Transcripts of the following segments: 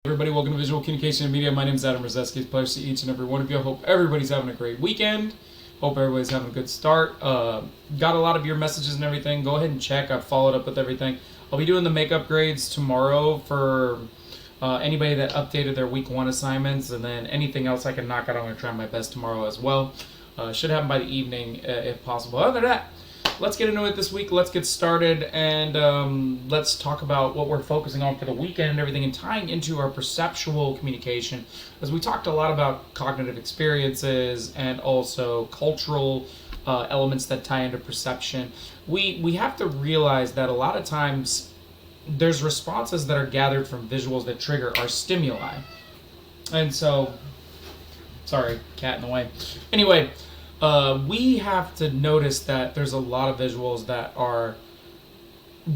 Everybody, welcome to Visual Communication and Media. My name is Adam Rozeski. It's a pleasure to see each and every one of you. I hope everybody's having a great weekend. Hope everybody's having a good start. Got a lot of your messages and everything. Go ahead and check. I've followed up with everything. I'll be doing the makeup grades tomorrow for anybody that updated their week 1 assignments, and then anything else I can knock out, I'm going to try my best tomorrow as well. Should happen by the evening if possible. Other than that, let's get into it this week. Let's get started, and let's talk about what we're focusing on for the weekend and everything, and tying into our perceptual communication, as we talked a lot about cognitive experiences and also cultural elements that tie into perception. We have to realize that a lot of times there's responses that are gathered from visuals that trigger our stimuli. And so, sorry, cat in the way. Anyway, we have to notice that there's a lot of visuals that are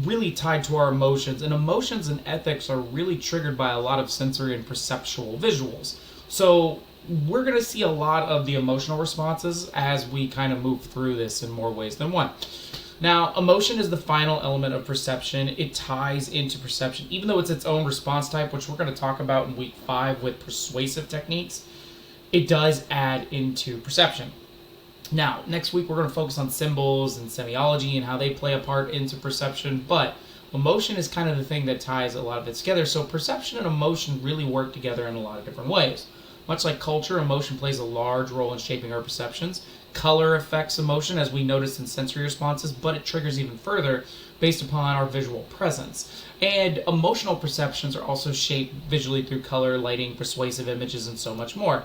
really tied to our emotions, and emotions and ethics are really triggered by a lot of sensory and perceptual visuals. So we're going to see a lot of the emotional responses as we kind of move through this in more ways than one. Now, emotion is the final element of perception. It ties into perception, even though it's its own response type, which we're going to talk about in week 5 with persuasive techniques. It does add into perception. Now, next week we're going to focus on symbols and semiology and how they play a part into perception, but emotion is kind of the thing that ties a lot of it together. So perception and emotion really work together in a lot of different ways. Much like culture, emotion plays a large role in shaping our perceptions. Color affects emotion, as we noticed in sensory responses, but it triggers even further based upon our visual presence. And emotional perceptions are also shaped visually through color, lighting, persuasive images, and so much more.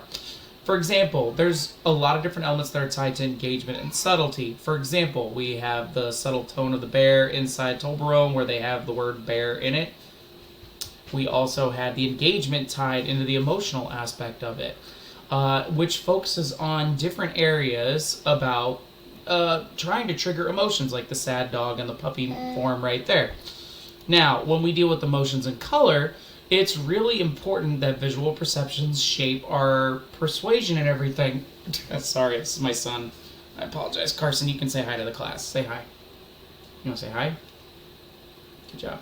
For example, there's a lot of different elements that are tied to engagement and subtlety. For example, we have the subtle tone of the bear inside Toblerone, where they have the word bear in it. We also had the engagement tied into the emotional aspect of it, which focuses on different areas about trying to trigger emotions, like the sad dog and the puppy form right there. Now, when we deal with emotions and color, it's really important that visual perceptions shape our persuasion and everything. Sorry, this is my son. I apologize. Carson, you can say hi to the class. Say hi. You want to say hi? Good job.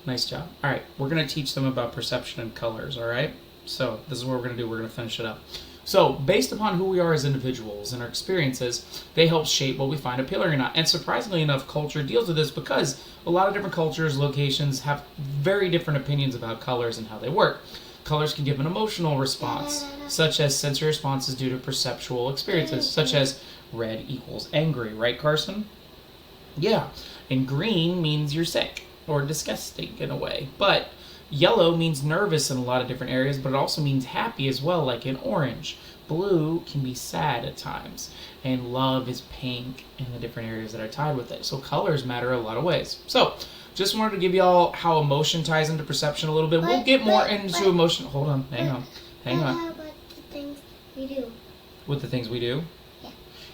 Nice job. All right, we're going to teach them about perception and colors, all right? So this is what we're going to do. We're going to finish it up. So based upon who we are as individuals and our experiences, they help shape what we find appealing or not. And surprisingly enough, culture deals with this because a lot of different cultures, locations have very different opinions about colors and how they work. Colors can give an emotional response, such as sensory responses due to perceptual experiences, such as red equals angry, right, Carson? Yeah. And green means you're sick or disgusting in a way. But yellow means nervous in a lot of different areas, but it also means happy as well, like in orange. Blue can be sad at times, and love is pink in the different areas that are tied with it. So colors matter a lot of ways. So just wanted to give y'all how emotion ties into perception a little bit. We'll get more into emotion. Hold on, hang on. How about the things we do? With the things we do? Yeah.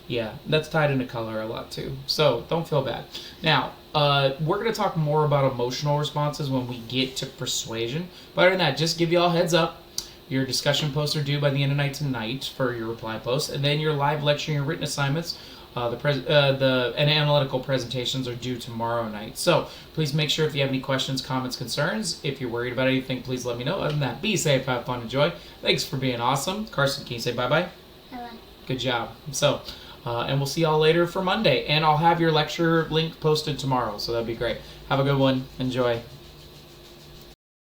Yeah, that's tied into color a lot too. So don't feel bad. Now, we're going to talk more about emotional responses when we get to persuasion. But other than that, just give y'all heads up. Your discussion posts are due by the end of night tonight for your reply posts. And then your live lecture and your written assignments, and analytical presentations are due tomorrow night. So please make sure if you have any questions, comments, concerns, if you're worried about anything, please let me know. Other than that, be safe, have fun, enjoy. Thanks for being awesome. Carson, can you say bye-bye? Bye-bye. Good job. So, and we'll see y'all later for Monday. And I'll have your lecture link posted tomorrow, so that'd be great. Have a good one. Enjoy.